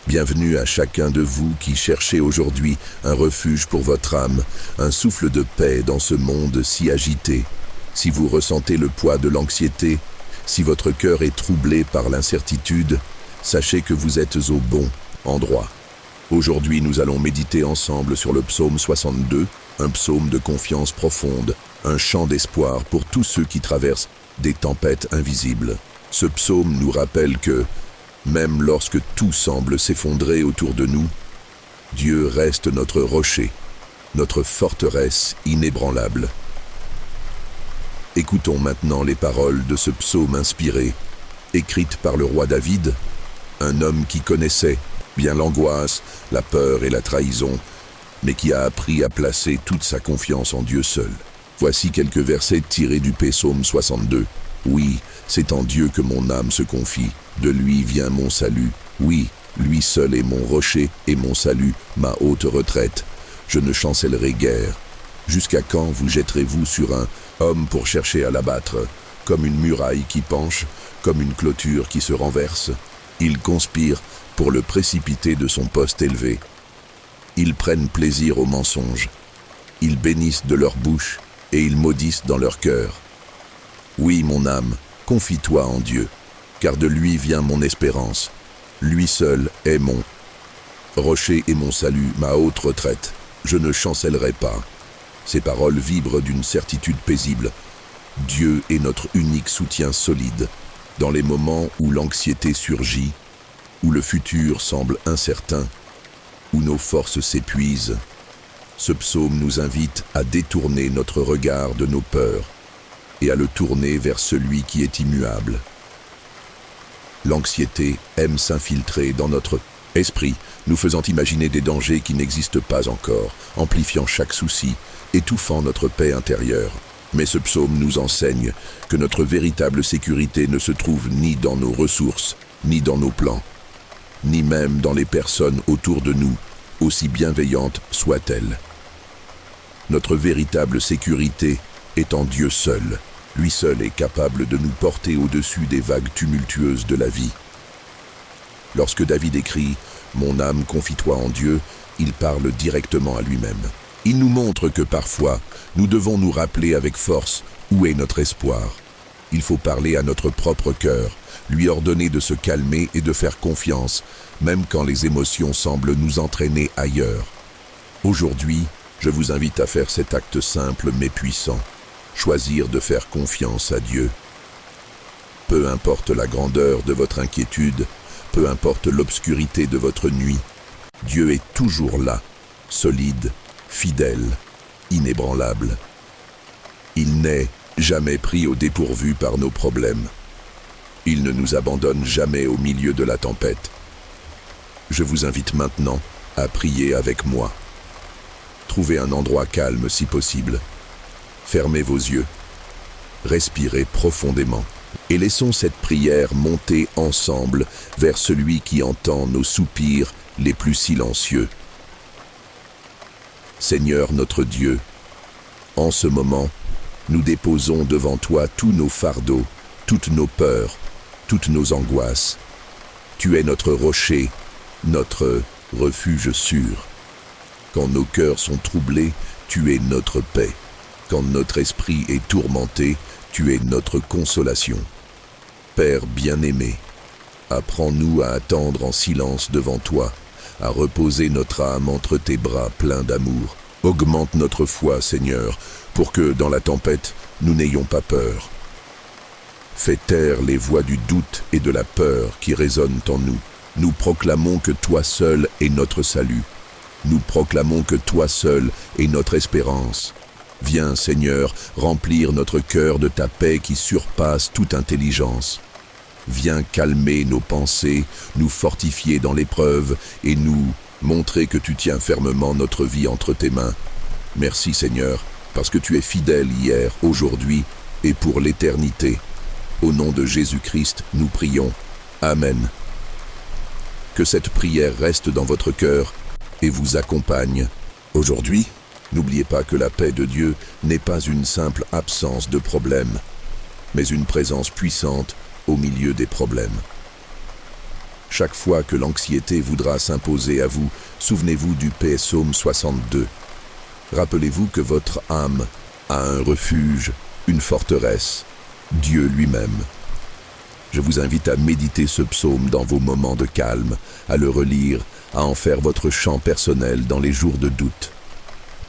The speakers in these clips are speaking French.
Bienvenue à chacun de vous qui cherchez aujourd'hui un refuge pour votre âme, un souffle de paix dans ce monde si agité. Si vous ressentez le poids de l'anxiété, si votre cœur est troublé par l'incertitude, sachez que vous êtes au bon endroit. Aujourd'hui, nous allons méditer ensemble sur le psaume 62, un psaume de confiance profonde, un chant d'espoir pour tous ceux qui traversent des tempêtes invisibles. Ce psaume nous rappelle que, même lorsque tout semble s'effondrer autour de nous, Dieu reste notre rocher, notre forteresse inébranlable. Écoutons maintenant les paroles de ce psaume inspiré, écrite par le roi David, un homme qui connaissait bien l'angoisse, la peur et la trahison, mais qui a appris à placer toute sa confiance en Dieu seul. Voici quelques versets tirés du psaume 62. Oui, c'est en Dieu que mon âme se confie, de lui vient mon salut. Oui, lui seul est mon rocher et mon salut, ma haute retraite. Je ne chancellerai guère. Jusqu'à quand vous jetterez-vous sur un homme pour chercher à l'abattre, comme une muraille qui penche, comme une clôture qui se renverse? Ils conspirent pour le précipiter de son poste élevé. Ils prennent plaisir au mensonge. Ils bénissent de leur bouche et ils maudissent dans leur cœur. Oui, mon âme, confie-toi en Dieu, car de lui vient mon espérance. Lui seul est mon rocher et mon salut, ma haute retraite. Je ne chancellerai pas. Ces paroles vibrent d'une certitude paisible. Dieu est notre unique soutien solide. Dans les moments où l'anxiété surgit, où le futur semble incertain, où nos forces s'épuisent, ce psaume nous invite à détourner notre regard de nos peurs et à le tourner vers celui qui est immuable. L'anxiété aime s'infiltrer dans notre esprit, nous faisant imaginer des dangers qui n'existent pas encore, amplifiant chaque souci, étouffant notre paix intérieure. Mais ce psaume nous enseigne que notre véritable sécurité ne se trouve ni dans nos ressources, ni dans nos plans, ni même dans les personnes autour de nous, aussi bienveillantes soient-elles. Notre véritable sécurité est en Dieu seul. Lui seul est capable de nous porter au-dessus des vagues tumultueuses de la vie. Lorsque David écrit « Mon âme, confie-toi en Dieu », il parle directement à lui-même. Il nous montre que parfois, nous devons nous rappeler avec force où est notre espoir. Il faut parler à notre propre cœur, lui ordonner de se calmer et de faire confiance, même quand les émotions semblent nous entraîner ailleurs. Aujourd'hui, je vous invite à faire cet acte simple mais puissant, choisir de faire confiance à Dieu. Peu importe la grandeur de votre inquiétude, peu importe l'obscurité de votre nuit, Dieu est toujours là, solide, fidèle, inébranlable. Il n'est jamais pris au dépourvu par nos problèmes. Il ne nous abandonne jamais au milieu de la tempête. Je vous invite maintenant à prier avec moi. Trouvez un endroit calme si possible. Fermez vos yeux. Respirez profondément. Et laissons cette prière monter ensemble vers celui qui entend nos soupirs les plus silencieux. Seigneur notre Dieu, en ce moment, nous déposons devant toi tous nos fardeaux, toutes nos peurs, toutes nos angoisses. Tu es notre rocher, notre refuge sûr. Quand nos cœurs sont troublés, tu es notre paix. Quand notre esprit est tourmenté, tu es notre consolation. Père bien-aimé, apprends-nous à attendre en silence devant toi, à reposer notre âme entre tes bras pleins d'amour. Augmente notre foi, Seigneur, pour que, dans la tempête, nous n'ayons pas peur. Fais taire les voix du doute et de la peur qui résonnent en nous. Nous proclamons que toi seul est notre salut. Nous proclamons que toi seul est notre espérance. Viens, Seigneur, remplir notre cœur de ta paix qui surpasse toute intelligence. Viens calmer nos pensées, nous fortifier dans l'épreuve et nous montrer que tu tiens fermement notre vie entre tes mains. Merci, Seigneur, parce que tu es fidèle hier, aujourd'hui et pour l'éternité. Au nom de Jésus-Christ, nous prions. Amen. Que cette prière reste dans votre cœur et vous accompagne. Aujourd'hui, n'oubliez pas que la paix de Dieu n'est pas une simple absence de problèmes, mais une présence puissante au milieu des problèmes. Chaque fois que l'anxiété voudra s'imposer à vous, souvenez-vous du psaume 62. Rappelez-vous que votre âme a un refuge, une forteresse, Dieu lui-même. Je vous invite à méditer ce psaume dans vos moments de calme, à le relire, à en faire votre chant personnel dans les jours de doute.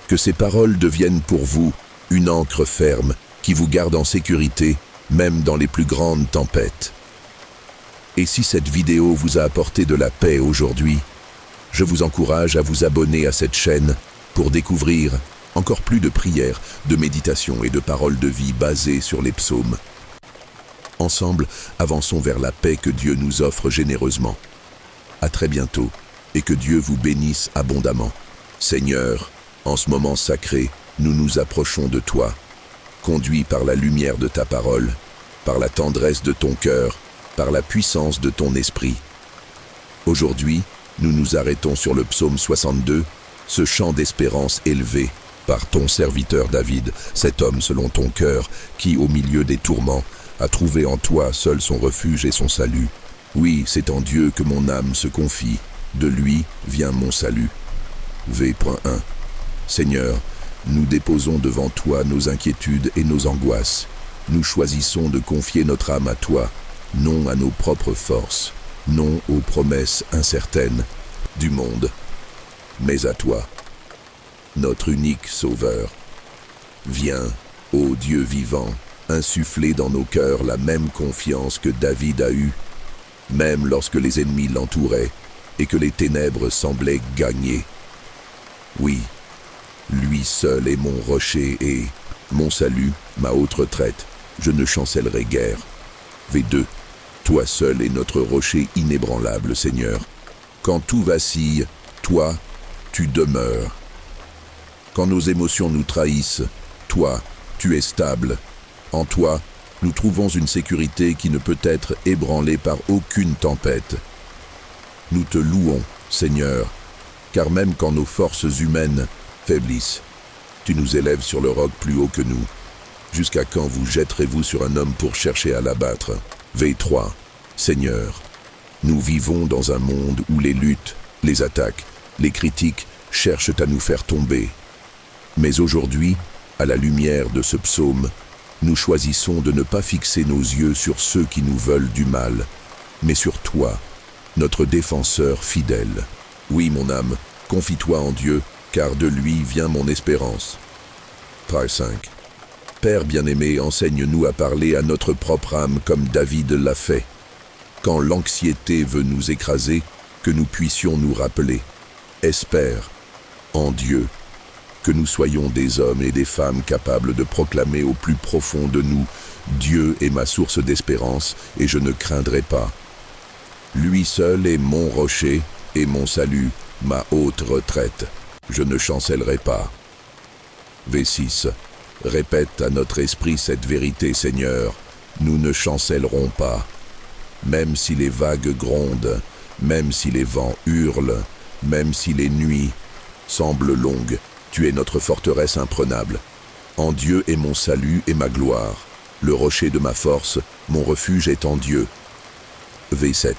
Que ces paroles deviennent pour vous une ancre ferme qui vous garde en sécurité, même dans les plus grandes tempêtes. Et si cette vidéo vous a apporté de la paix aujourd'hui, je vous encourage à vous abonner à cette chaîne pour découvrir encore plus de prières, de méditations et de paroles de vie basées sur les psaumes. Ensemble, avançons vers la paix que Dieu nous offre généreusement. À très bientôt, et que Dieu vous bénisse abondamment. Seigneur, en ce moment sacré, nous nous approchons de toi, conduits par la lumière de ta parole, par la tendresse de ton cœur, par la puissance de ton esprit. Aujourd'hui, nous nous arrêtons sur le psaume 62, ce chant d'espérance élevé par ton serviteur David, cet homme selon ton cœur, qui, au milieu des tourments, a trouvé en toi seul son refuge et son salut. Oui, c'est en Dieu que mon âme se confie, de lui vient mon salut. V.1. Seigneur, nous déposons devant toi nos inquiétudes et nos angoisses. Nous choisissons de confier notre âme à toi, non à nos propres forces, non aux promesses incertaines du monde, mais à toi, notre unique Sauveur. Viens, ô Dieu vivant, insuffler dans nos cœurs la même confiance que David a eue, même lorsque les ennemis l'entouraient et que les ténèbres semblaient gagner. Oui, lui seul est mon rocher et mon salut, ma haute retraite, je ne chancellerai guère. V2. Toi seul est notre rocher inébranlable, Seigneur. Quand tout vacille, toi, tu demeures. Quand nos émotions nous trahissent, toi, tu es stable. En toi, nous trouvons une sécurité qui ne peut être ébranlée par aucune tempête. Nous te louons, Seigneur, car même quand nos forces humaines faiblissent, tu nous élèves sur le roc plus haut que nous. Jusqu'à quand vous jetterez-vous sur un homme pour chercher à l'abattre? V3. Seigneur, nous vivons dans un monde où les luttes, les attaques, les critiques cherchent à nous faire tomber. Mais aujourd'hui, à la lumière de ce psaume, nous choisissons de ne pas fixer nos yeux sur ceux qui nous veulent du mal, mais sur toi, notre défenseur fidèle. Oui, mon âme, confie-toi en Dieu, car de lui vient mon espérance. Page 5. Père bien-aimé, enseigne-nous à parler à notre propre âme comme David l'a fait. Quand l'anxiété veut nous écraser, que nous puissions nous rappeler. Espère en Dieu, que nous soyons des hommes et des femmes capables de proclamer au plus profond de nous « Dieu est ma source d'espérance et je ne craindrai pas. Lui seul est mon rocher et mon salut, ma haute retraite. Je ne chancellerai pas. » V6. Répète à notre esprit cette vérité, Seigneur, nous ne chancellerons pas. Même si les vagues grondent, même si les vents hurlent, même si les nuits semblent longues, tu es notre forteresse imprenable. En Dieu est mon salut et ma gloire. Le rocher de ma force, mon refuge est en Dieu. V7.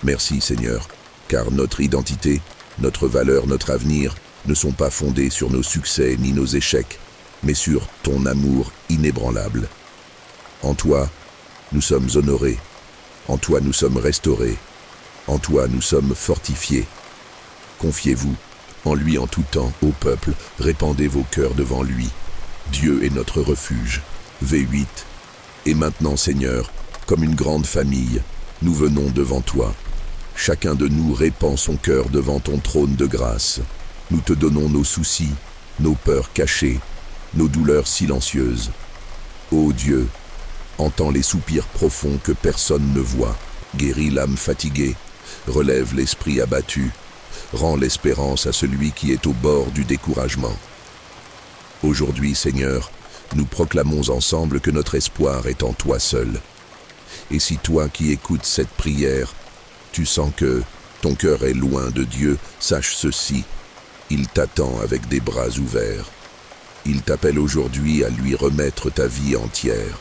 Merci Seigneur, car notre identité, notre valeur, notre avenir ne sont pas fondés sur nos succès ni nos échecs, mais sur ton amour inébranlable. En toi, nous sommes honorés. En toi, nous sommes restaurés. En toi, nous sommes fortifiés. Confiez-vous en lui en tout temps au peuple, répandez vos cœurs devant lui. Dieu est notre refuge. V8. Et maintenant, Seigneur, comme une grande famille, nous venons devant toi. Chacun de nous répand son cœur devant ton trône de grâce. Nous te donnons nos soucis, nos peurs cachées, nos douleurs silencieuses. Ô Dieu, entends les soupirs profonds que personne ne voit, guéris l'âme fatiguée, relève l'esprit abattu, rends l'espérance à celui qui est au bord du découragement. Aujourd'hui, Seigneur, nous proclamons ensemble que notre espoir est en toi seul. Et si toi qui écoutes cette prière, tu sens que ton cœur est loin de Dieu, sache ceci, il t'attend avec des bras ouverts. Il t'appelle aujourd'hui à lui remettre ta vie entière.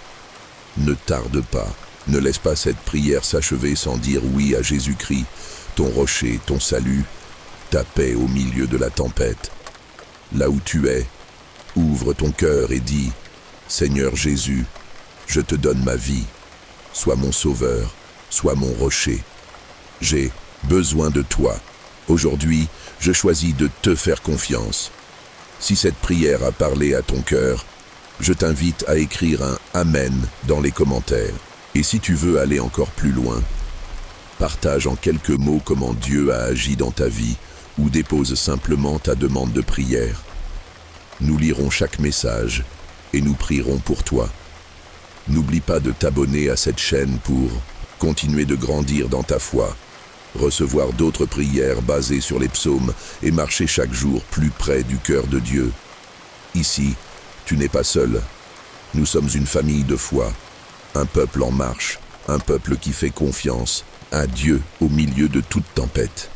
Ne tarde pas, Ne laisse pas cette prière s'achever sans dire oui à Jésus-Christ, ton rocher, ton salut, ta paix au milieu de la tempête. Là où tu es, ouvre ton cœur et dis, Seigneur Jésus, je te donne ma vie, sois mon sauveur, sois mon rocher. J'ai besoin de toi. Aujourd'hui, je choisis de te faire confiance. Si cette prière a parlé à ton cœur, je t'invite à écrire un « Amen » dans les commentaires. Et si tu veux aller encore plus loin, partage en quelques mots comment Dieu a agi dans ta vie ou dépose simplement ta demande de prière. Nous lirons chaque message et nous prierons pour toi. N'oublie pas de t'abonner à cette chaîne pour continuer de grandir dans ta foi, recevoir d'autres prières basées sur les psaumes et marcher chaque jour plus près du cœur de Dieu. Ici, tu n'es pas seul. Nous sommes une famille de foi, un peuple en marche, un peuple qui fait confiance à Dieu au milieu de toute tempête.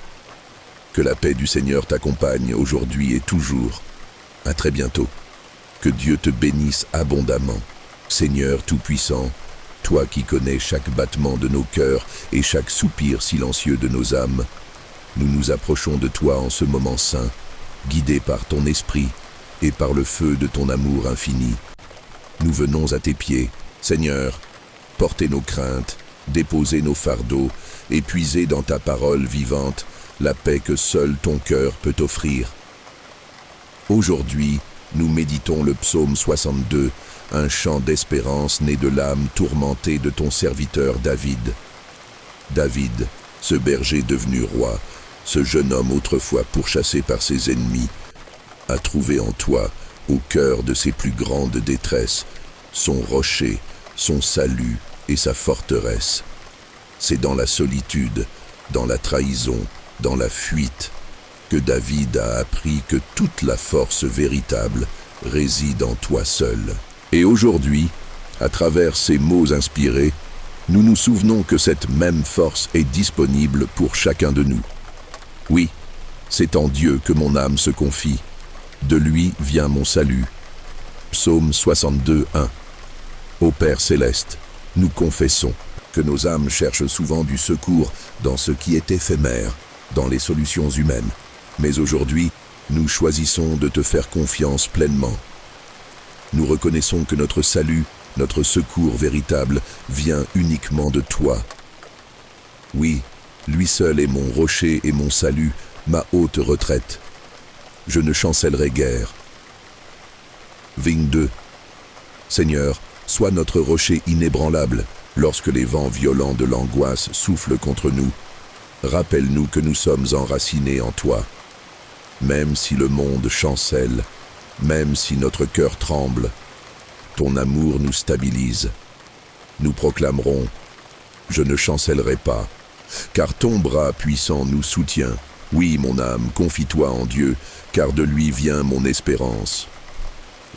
Que la paix du Seigneur t'accompagne aujourd'hui et toujours. À très bientôt. Que Dieu te bénisse abondamment. Seigneur Tout-Puissant, toi qui connais chaque battement de nos cœurs et chaque soupir silencieux de nos âmes, nous nous approchons de toi en ce moment saint, guidés par ton esprit et par le feu de ton amour infini. Nous venons à tes pieds, Seigneur, porter nos craintes, déposer nos fardeaux et puiser dans ta parole vivante la paix que seul ton cœur peut offrir. Aujourd'hui, nous méditons le psaume 62, un chant d'espérance né de l'âme tourmentée de ton serviteur David. David, ce berger devenu roi, ce jeune homme autrefois pourchassé par ses ennemis, a trouvé en toi, au cœur de ses plus grandes détresses, son rocher, son salut et sa forteresse. C'est dans la solitude, dans la trahison, dans la fuite, que David a appris que toute la force véritable réside en toi seul. Et aujourd'hui, à travers ces mots inspirés, nous nous souvenons que cette même force est disponible pour chacun de nous. Oui, c'est en Dieu que mon âme se confie. De lui vient mon salut. Psaume 62, 1. Ô Père céleste, nous confessons que nos âmes cherchent souvent du secours dans ce qui est éphémère, dans les solutions humaines. Mais aujourd'hui, nous choisissons de te faire confiance pleinement. Nous reconnaissons que notre salut, notre secours véritable, vient uniquement de toi. Oui, lui seul est mon rocher et mon salut, ma haute retraite. Je ne chancellerai guère. Vigne 2. Seigneur, sois notre rocher inébranlable lorsque les vents violents de l'angoisse soufflent contre nous. Rappelle-nous que nous sommes enracinés en toi. Même si le monde chancelle, même si notre cœur tremble, ton amour nous stabilise. Nous proclamerons « Je ne chancellerai pas », car ton bras puissant nous soutient. Oui, mon âme, confie-toi en Dieu, car de lui vient mon espérance.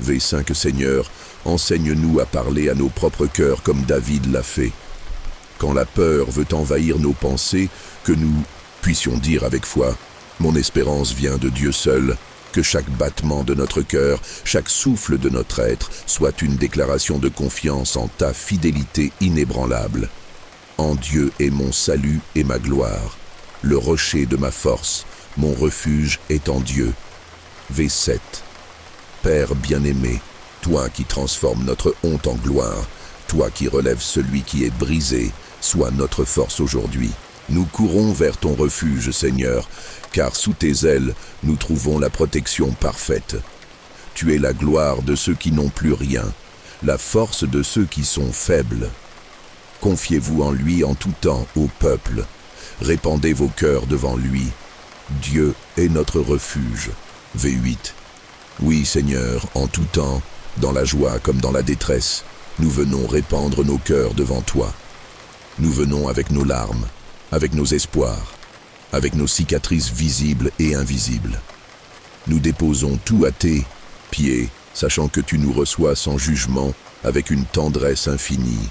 V5 Seigneur, enseigne-nous à parler à nos propres cœurs comme David l'a fait. Quand la peur veut envahir nos pensées, que nous puissions dire avec foi « Mon espérance vient de Dieu seul », que chaque battement de notre cœur, chaque souffle de notre être soit une déclaration de confiance en ta fidélité inébranlable. En Dieu est mon salut et ma gloire. Le rocher de ma force, mon refuge est en Dieu. V7. Père bien-aimé, toi qui transformes notre honte en gloire, toi qui relèves celui qui est brisé, sois notre force aujourd'hui. Nous courons vers ton refuge, Seigneur, car sous tes ailes, nous trouvons la protection parfaite. Tu es la gloire de ceux qui n'ont plus rien, la force de ceux qui sont faibles. Confiez-vous en lui en tout temps, ô peuple. Répandez vos cœurs devant lui. Dieu est notre refuge. V8. Oui, Seigneur, en tout temps, dans la joie comme dans la détresse, nous venons répandre nos cœurs devant toi. Nous venons avec nos larmes, avec nos espoirs, avec nos cicatrices visibles et invisibles. Nous déposons tout à tes pieds, sachant que tu nous reçois sans jugement, avec une tendresse infinie.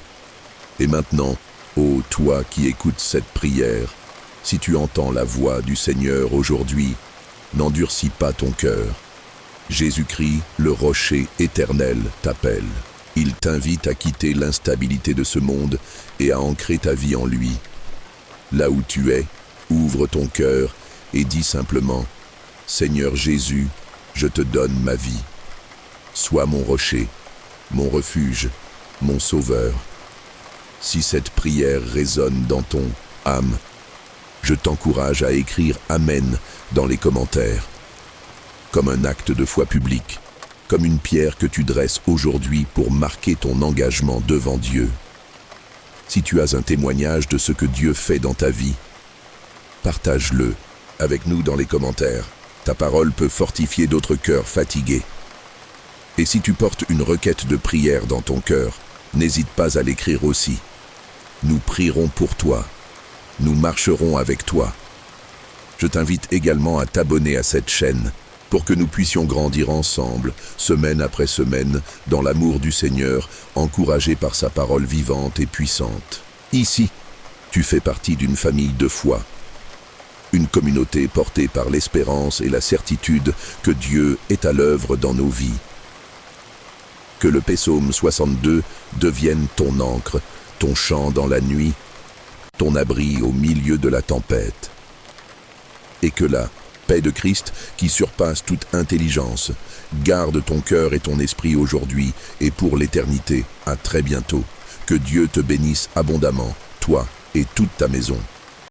Et maintenant, ô toi qui écoutes cette prière, si tu entends la voix du Seigneur aujourd'hui, n'endurcis pas ton cœur. Jésus-Christ, le rocher éternel, t'appelle. Il t'invite à quitter l'instabilité de ce monde et à ancrer ta vie en lui. Là où tu es, ouvre ton cœur et dis simplement « Seigneur Jésus, je te donne ma vie. Sois mon rocher, mon refuge, mon sauveur. » Si cette prière résonne dans ton âme, je t'encourage à écrire « Amen » dans les commentaires. Comme un acte de foi public, comme une pierre que tu dresses aujourd'hui pour marquer ton engagement devant Dieu. Si tu as un témoignage de ce que Dieu fait dans ta vie, partage-le avec nous dans les commentaires. Ta parole peut fortifier d'autres cœurs fatigués. Et si tu portes une requête de prière dans ton cœur, n'hésite pas à l'écrire aussi. Nous prierons pour toi. Nous marcherons avec toi. Je t'invite également à t'abonner à cette chaîne pour que nous puissions grandir ensemble, semaine après semaine, dans l'amour du Seigneur, encouragés par sa parole vivante et puissante. Ici, tu fais partie d'une famille de foi, une communauté portée par l'espérance et la certitude que Dieu est à l'œuvre dans nos vies. Que le psaume 62 devienne ton ancre, ton chant dans la nuit, ton abri au milieu de la tempête. Et que la paix de Christ, qui surpasse toute intelligence, garde ton cœur et ton esprit aujourd'hui et pour l'éternité. À très bientôt. Que Dieu te bénisse abondamment, toi et toute ta maison.